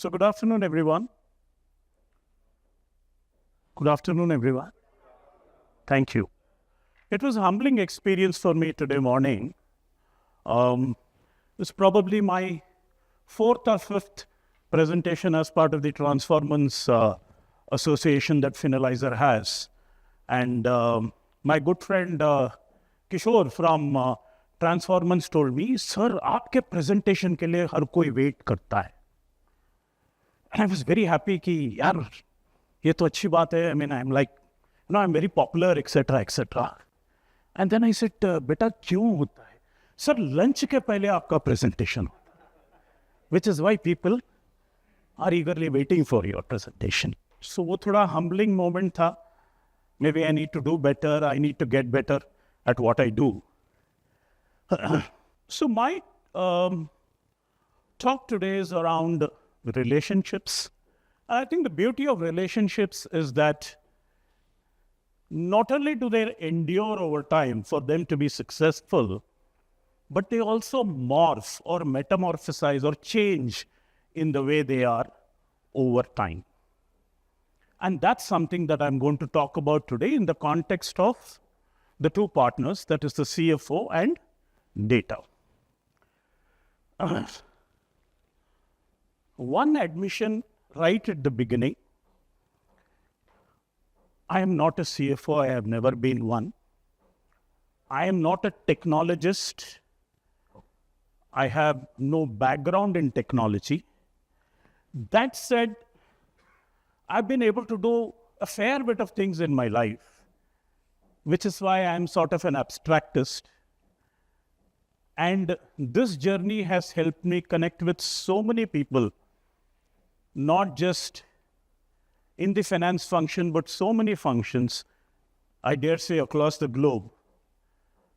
So good afternoon, everyone. Good afternoon, everyone. Thank you. It was a humbling experience for me today morning. It's probably my fourth or fifth presentation as part of the Transformance Association that FinAlyzer has. And my good friend Kishore from Transformance told me, "Sir, आपके presentation के लिए हर कोई wait करता है." And I was very happy कि यार ये तो अच्छी बात है. I mean, I'm like, I'm very popular, etc., etc. And then I said, बेटा क्यों होता है? Sir, lunch के पहले आपका presentation होता है. Which is why people are eagerly waiting for your presentation. So वो थोड़ा humbling moment था. Maybe I need to do better. I need to get better at what I do. So my talk today is around relationships. I think the beauty of relationships is that not only do they endure over time for them to be successful, but they also morph or metamorphosize or change in the way they are over time. And that's something that I'm going to talk about today in the context of the two partners, that is the CFO and data. One admission right at the beginning. I am not a CFO. I have never been one. I am not a technologist. I have no background in technology. That said, I've been able to do a fair bit of things in my life, which is why I'm sort of an abstractist. And this journey has helped me connect with so many people, not just in the finance function, but so many functions, I dare say, across the globe.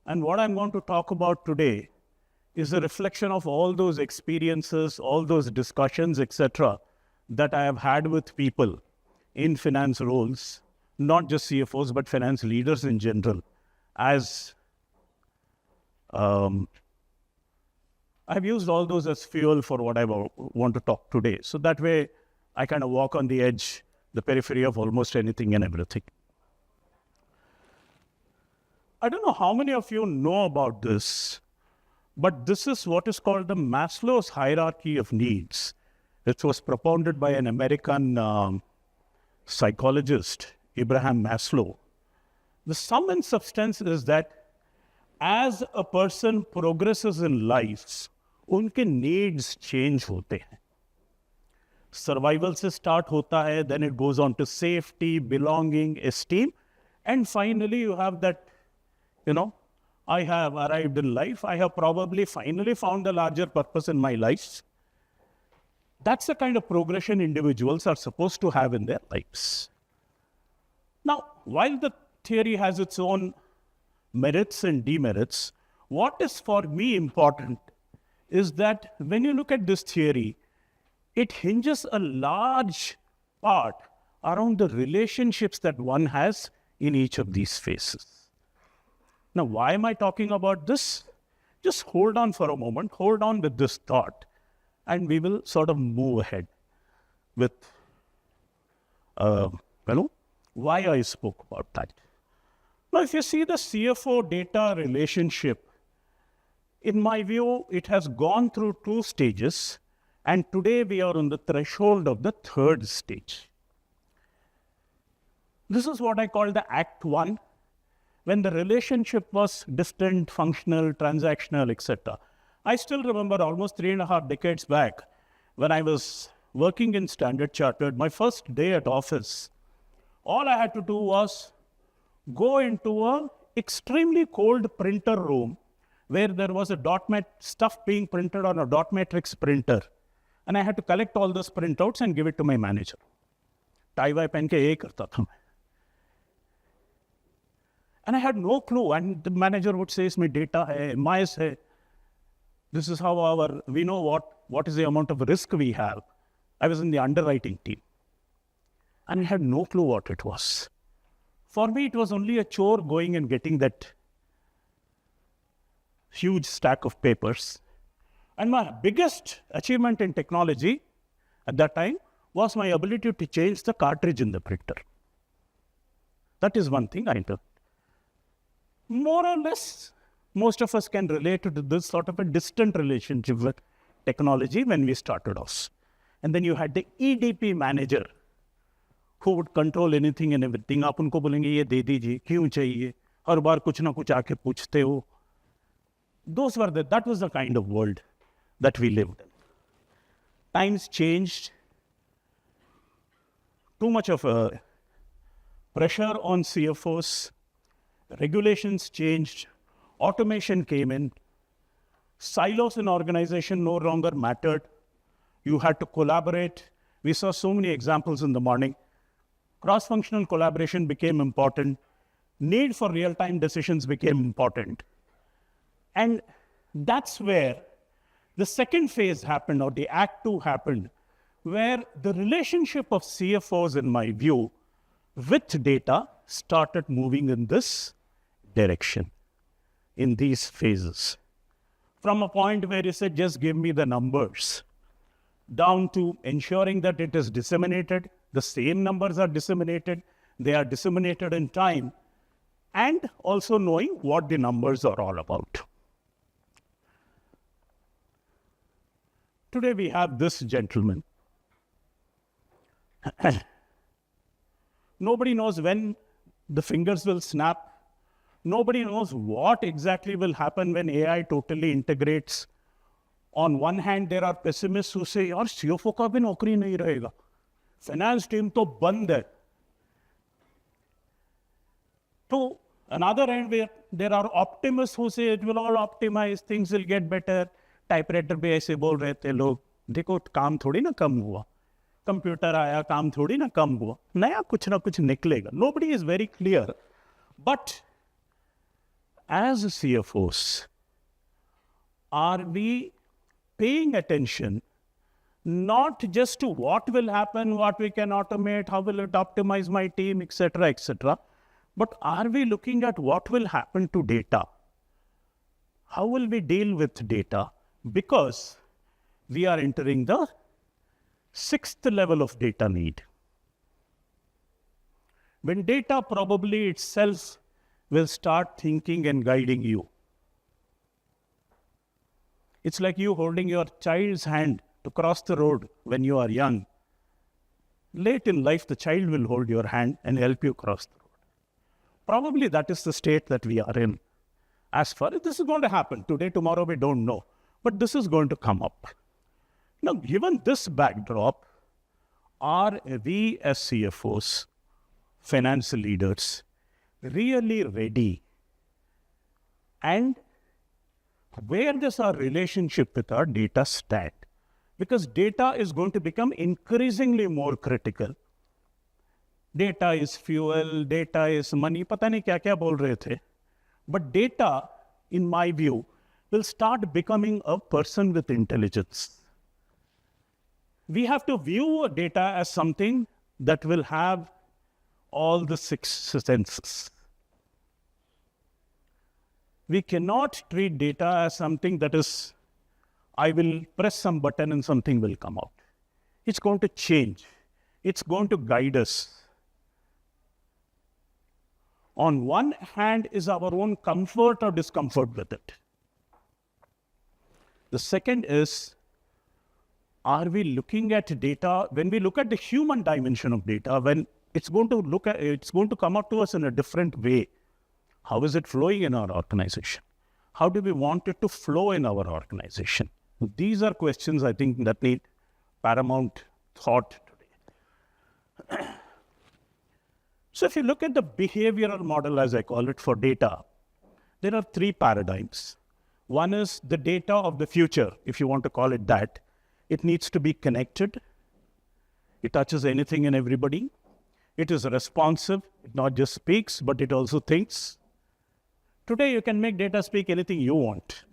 And what I'm going to talk about today is a reflection of all those experiences, all those discussions, etc., that I have had with people in finance roles, not just CFOs, but finance leaders in general, as I've used all those as fuel for what I want to talk today. So that way, I kind of walk on the edge, the periphery of almost anything and everything. I don't know how many of you know about this, but this is what is called the Maslow's hierarchy of needs. It was propounded by an American psychologist, Abraham Maslow. The sum and substance is that as a person progresses in life, उनके needs change होते हैं. Survival से start होता है, then it goes on to safety, belonging, esteem, and finally you have that, I have arrived in life. I have probably finally found a larger purpose in my life. That's the kind of progression individuals are supposed to have in their lives. Now, while the theory has its own merits and demerits, what is for me important is that when you look at this theory, it hinges a large part around the relationships that one has in each of these phases. Now, why am I talking about this? Just hold on for a moment, hold on with this thought, and we will sort of move ahead with, why I spoke about that. Now, if you see the CFO-Data relationship, in my view, it has gone through two stages, and today we are on the threshold of the third stage. This is what I call the Act 1, when the relationship was distant, functional, transactional, etc. I still remember almost 3.5 decades back, when I was working in Standard Chartered, my first day at office, all I had to do was go into an extremely cold printer room where there was a stuff being printed on a dot matrix printer. And I had to collect all those printouts and give it to my manager. Tie-wye pen ke yeh karta tha main. And I had no clue. And the manager would say, "Isme data hai, MIS hai. This is how we know what is the amount of risk we have." I was in the underwriting team. And I had no clue what it was. For me, it was only a chore going and getting that huge stack of papers. And my biggest achievement in technology at that time was my ability to change the cartridge in the printer. That is one thing I learned. More or less, most of us can relate to this sort of a distant relationship with technology when we started off. And then you had the EDP manager who would control anything and everything. आप उनको बोलेंगे ये दे दीजिए, क्यों चाहिए? हर बार कुछ ना कुछ आके पूछते हो. That was the kind of world that we lived in. Times changed. Too much of a pressure on CFOs. Regulations changed. Automation came in. Silos in organization no longer mattered. You had to collaborate. We saw so many examples in the morning. Cross-functional collaboration became important. Need for real-time decisions became important. And that's where the second phase happened, or the Act 2 happened, where the relationship of CFOs, in my view, with data started moving in this direction, in these phases. From a point where you said, just give me the numbers, down to ensuring that it is disseminated, the same numbers are disseminated, they are disseminated in time, and also knowing what the numbers are all about. Today we have this gentleman. Nobody knows when the fingers will snap. Nobody knows what exactly will happen when AI totally integrates. On one hand, there are pessimists who say, yaar, CFO ka bhi naukri nahi rahega. Finance team to band hai. To another end, where there are optimists who say it will all optimize, things will get better. Typewriter पे ऐसे बोल रहे थे लोग, देखो काम थोड़ी ना कम हुआ, कंप्यूटर आया, काम थोड़ी ना कम हुआ, नया कुछ ना कुछ निकलेगा. Nobody is very clear. But as CFOs, are we paying attention not just to what will happen, what we can automate, how will it optimize my team, etc., but are we looking at what will happen to data? How will we deal with data? Because we are entering the 6th level of data need. When data probably itself will start thinking and guiding you. It's like you holding your child's hand to cross the road when you are young. Late in life, the child will hold your hand and help you cross the road. Probably that is the state that we are in. As far as this is going to happen, today, tomorrow, we don't know. But this is going to come up. Now, given this backdrop, are we as CFOs, finance leaders, really ready? And where does our relationship with our data stand? Because data is going to become increasingly more critical. Data is fuel, data is money, pata nahi kya kya bol rahe the. But data, in my view, will start becoming a person with intelligence. We have to view data as something that will have all the 6 senses. We cannot treat data as something that is, I will press some button and something will come out. It's going to change. It's going to guide us. On one hand is our own comfort or discomfort with it. The second is, are we looking at data? When we look at the human dimension of data, when it's going to come out to us in a different way. How is it flowing in our organization? How do we want it to flow in our organization? These are questions, I think, that need paramount thought today. So if you look at the behavioral model, as I call it, for data, there are 3 paradigms. One is the data of the future, if you want to call it that. It needs to be connected. It touches anything and everybody. It is responsive. It not just speaks, but it also thinks. Today, you can make data speak anything you want.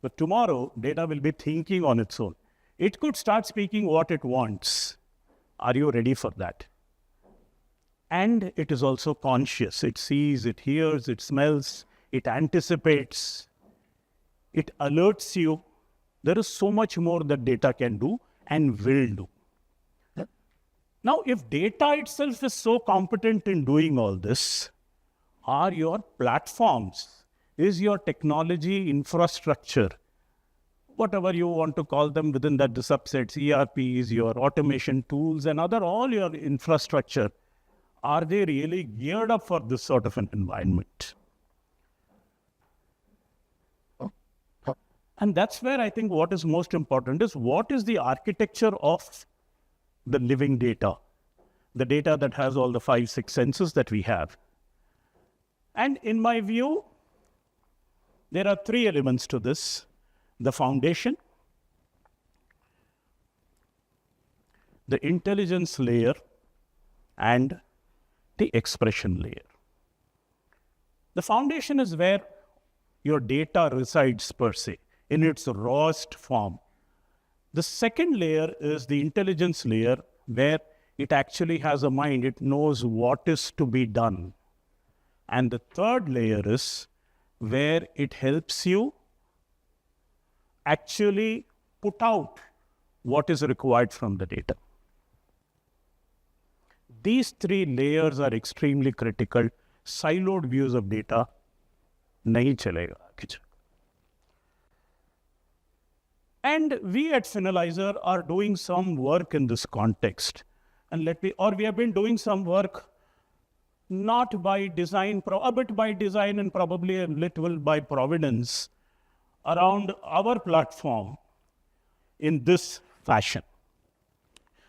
But tomorrow, data will be thinking on its own. It could start speaking what it wants. Are you ready for that? And it is also conscious. It sees, it hears, it smells, it anticipates, it alerts you. There is so much more that data can do, and will do. Now, if data itself is so competent in doing all this, are your platforms, is your technology infrastructure, whatever you want to call them within that the subsets, ERPs, your automation tools and all your infrastructure, are they really geared up for this sort of an environment? And that's where I think what is most important is what is the architecture of the living data, the data that has all the 5, 6 senses that we have. And in my view, there are 3 elements to this: the foundation, the intelligence layer, and the expression layer. The foundation is where your data resides per se, in its rawest form. The second layer is the intelligence layer, where it actually has a mind, it knows what is to be done. And the third layer is where it helps you actually put out what is required from the data. These 3 layers are extremely critical. Siloed views of data nahi chalega. And we at FinAlyzer are doing some work in this context. And we have been doing some work not by design, a bit by design and probably a little by providence around our platform in this fashion.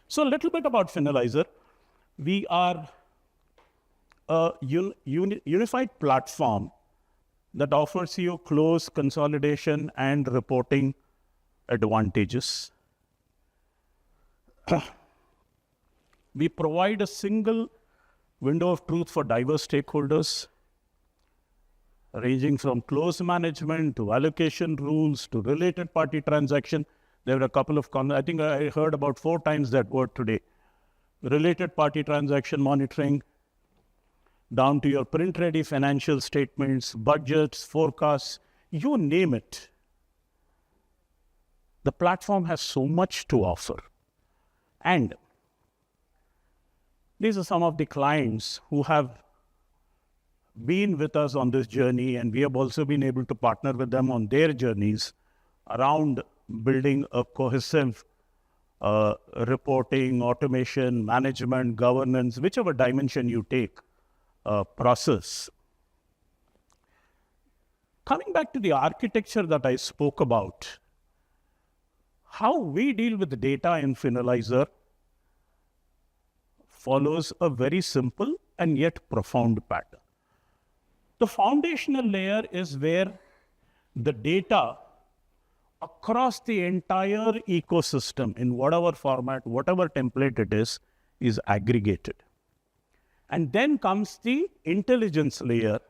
So a little bit about FinAlyzer. We are a unified platform that offers you close consolidation and reporting advantages. We provide a single window of truth for diverse stakeholders, ranging from close management to allocation rules to related party transaction. There were a couple of, I think I heard about 4 times that word today. Related party transaction monitoring, down to your print-ready financial statements, budgets, forecasts, you name it. The platform has so much to offer. And these are some of the clients who have been with us on this journey, and we have also been able to partner with them on their journeys around building a cohesive reporting, automation, management, governance, whichever dimension you take, process. Coming back to the architecture that I spoke about, how we deal with the data in FinAlyzer follows a very simple and yet profound pattern. The foundational layer is where the data across the entire ecosystem, in whatever format, whatever template it is aggregated. And then comes the intelligence layer,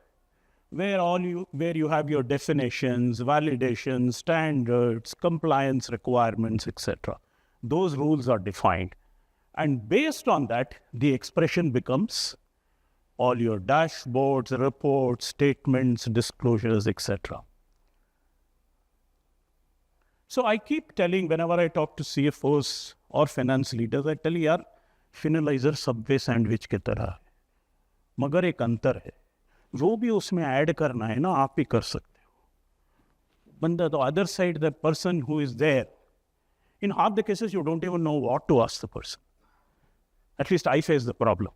where you have your definitions, validations, standards, compliance requirements, etc. Those rules are defined. And based on that, the expression becomes all your dashboards, reports, statements, disclosures, etc. So I keep telling, whenever I talk to CFOs or finance leaders, I tell you, FinAlyzer Subway sandwich की तरह है, मगर एक अंतर है, जो भी उसमें ऐड करना है ना, आप ही कर सकते हो. बंदा, the other side, the person who is there, in half the cases you don't even know what to ask the person. At least I face the problem.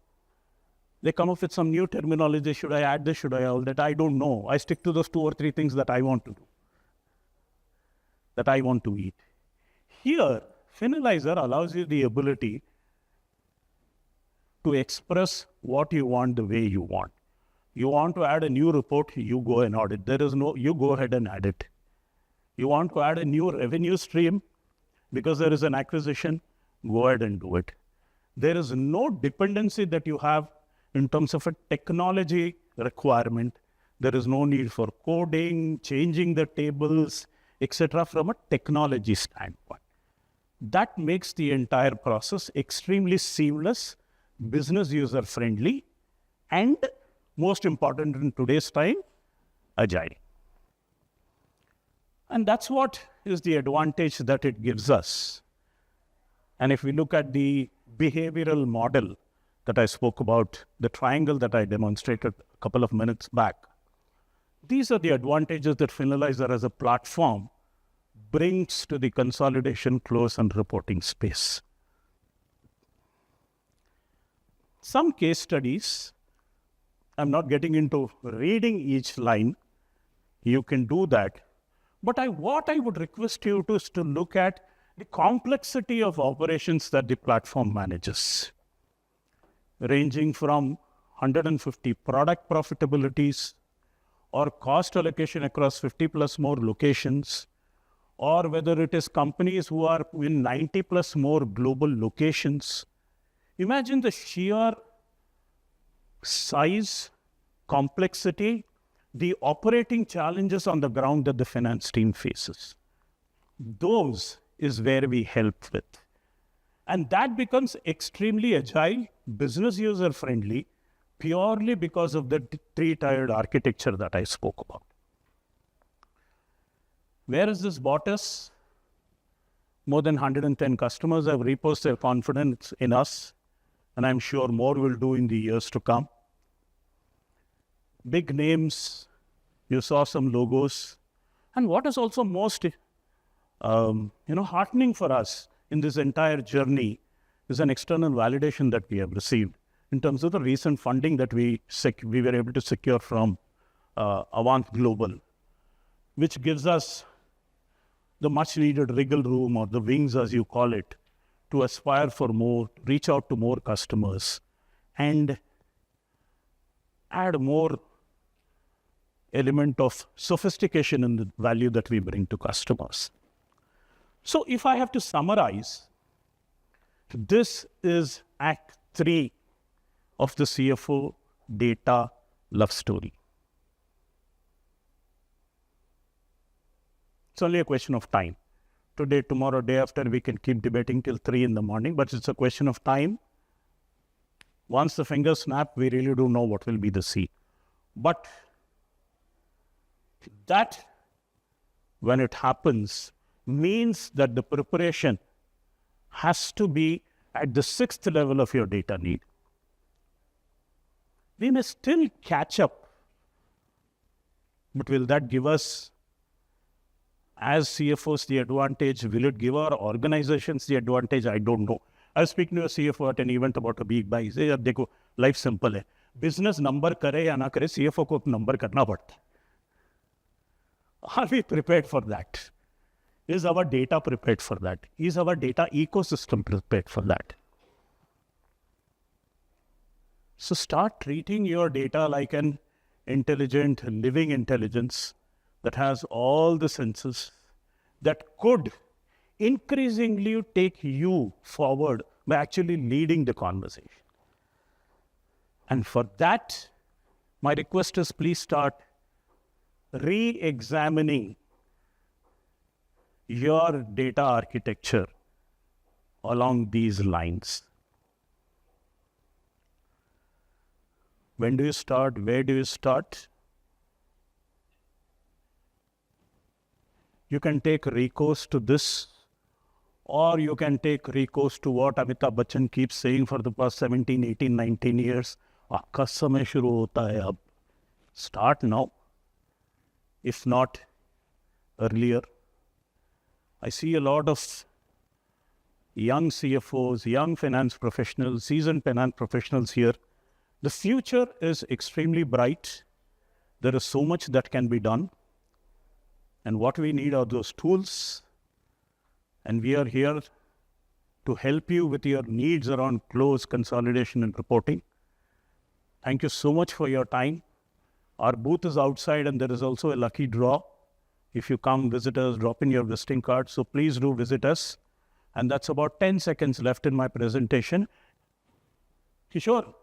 They come up with some new terminology. Should I add this? Should I all that? I don't know. I stick to those 2 or 3 things that I want to do, that I want to eat. Here, FinAlyzer allows you the ability to express what you want the way you want. You want to add a new report, you go and audit. You go ahead and add it. You want to add a new revenue stream because there is an acquisition, go ahead and do it. There is no dependency that you have in terms of a technology requirement. There is no need for coding, changing the tables, etc. from a technology standpoint. That makes the entire process extremely seamless, business user friendly, and most important in today's time, agile. And that's what is the advantage that it gives us. And if we look at the behavioral model that I spoke about, the triangle that I demonstrated a couple of minutes back, these are the advantages that FinAlyzer as a platform brings to the consolidation, close, and reporting space. Some case studies, I'm not getting into reading each line, you can do that. But what I would request you to is to look at the complexity of operations that the platform manages, ranging from 150 product profitabilities or cost allocation across 50 plus more locations, or whether it is companies who are in 90 plus more global locations. Imagine the sheer size, complexity, the operating challenges on the ground that the finance team faces. Those is where we help with. And that becomes extremely agile, business user friendly, purely because of the three-tiered architecture that I spoke about. Where has this brought us? More than 110 customers have reposed their confidence in us, and I'm sure more will do in the years to come. Big names, you saw some logos. And what is also most heartening for us in this entire journey is an external validation that we have received in terms of the recent funding that we were able to secure from Avant Global, which gives us the much needed wriggle room, or the wings as you call it, to aspire for more, reach out to more customers, and add more element of sophistication in the value that we bring to customers. So if I have to summarize, this is Act 3 of the CFO-Data love story. It's only a question of time. Today, tomorrow, day after, we can keep debating till 3 in the morning, but it's a question of time. Once the fingers snap, we really do know what will be the C. But that, when it happens, means that the preparation has to be at the 6th level of your data need. We may still catch up, but will that give us, as CFOs, the advantage? Will it give our organizations the advantage? I don't know. I was speaking to a CFO at an event about a big buy. He said, "Dekho, life simple hai. Business number करे या ना करे, CFO को number करना पड़ता है." Are we prepared for that? Is our data prepared for that? Is our data ecosystem prepared for that? So start treating your data like an intelligent, living intelligence that has all the senses that could increasingly take you forward by actually leading the conversation. And for that, my request is please start re-examining your data architecture along these lines. When do you start? Where do you start? You can take recourse to this, or you can take recourse to what Amitabh Bachchan keeps saying for the past 17, 18, 19 years. Aapka samay shuru hota hai ab. Start now, if not earlier. I see a lot of young CFOs, young finance professionals, seasoned finance professionals here. The future is extremely bright. There is so much that can be done. And what we need are those tools. And we are here to help you with your needs around close, consolidation, and reporting. Thank you so much for your time. Our booth is outside, and there is also a lucky draw. If you come visit us, drop in your visiting card. So please do visit us. And that's about 10 seconds left in my presentation. Kishore,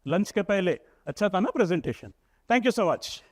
lunch ke pehle, acha tha na presentation? Thank you so much.